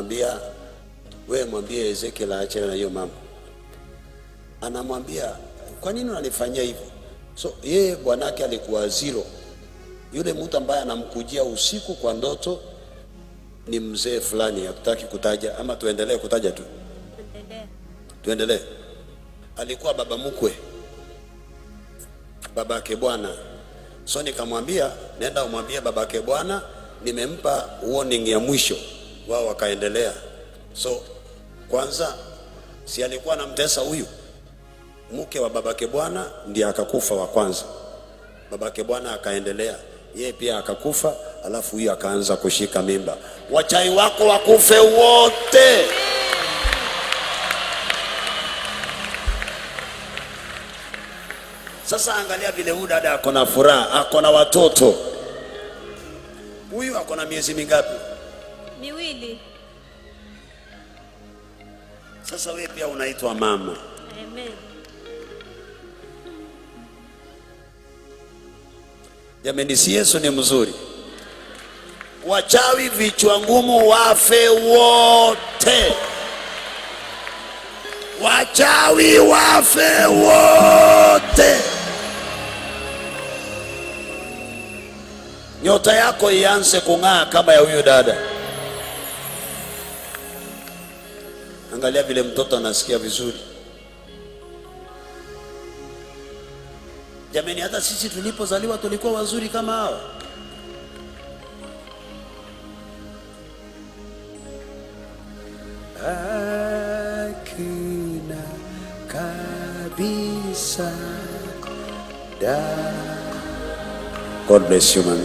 Mwambia wewe, mwambie Ezekiel aache na hiyo mambo. Anamwambia kwa nini unanifanyia hivyo? So yeye bwanake alikuwa zero. Yule mtu ambaye anamkujia usiku kwa ndoto ni mzee fulani, hataki kutaja, ama tuendelee kutaja tu? Tuendelee. Alikuwa baba mkwe, babake bwana. So nikamwambia nenda umwambie babake bwana nimempa warning ya mwisho. Wao wakaendelea. So kwanza si alikuwa anamtesa huyu mke wa babake bwana, ndiye akakufa wa kwanza. Babake bwana akaendelea, yeye pia akakufa, alafu huyu akaanza kushika mimba. Wachai wako wakufe wote. Sasa angalia vile huyu dada ako na furaha, ako na watoto. Huyu ako na miezi mingapi? 2. Sasa wewe pia unaitwa mama. Amen. Jamani, si Yesu ni mzuri? Wachawi vichwa ngumu wafe wote. Wachawi wafe wote. Nyota yako ianze kung'aa kama ya huyu dada. Angalia vile mtoto anasikia vizuri. Jamani, hata sisi tulipozaliwa tulikuwa wazuri kama hao. Hakuna kabisa da. God bless you, man.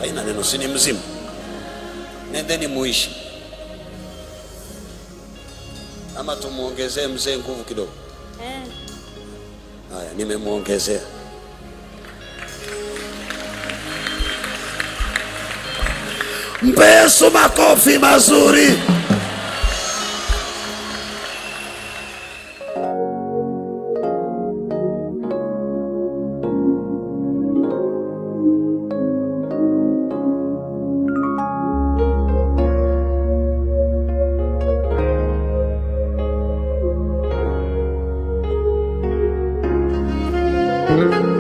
Haina neno, si ni mzimu. Nendeni muishi. Ama tumuongezee mzee nguvu kidogo? Haya, nimemuongezea. Mpe Yesu makofi mazuri. Mm-hmm.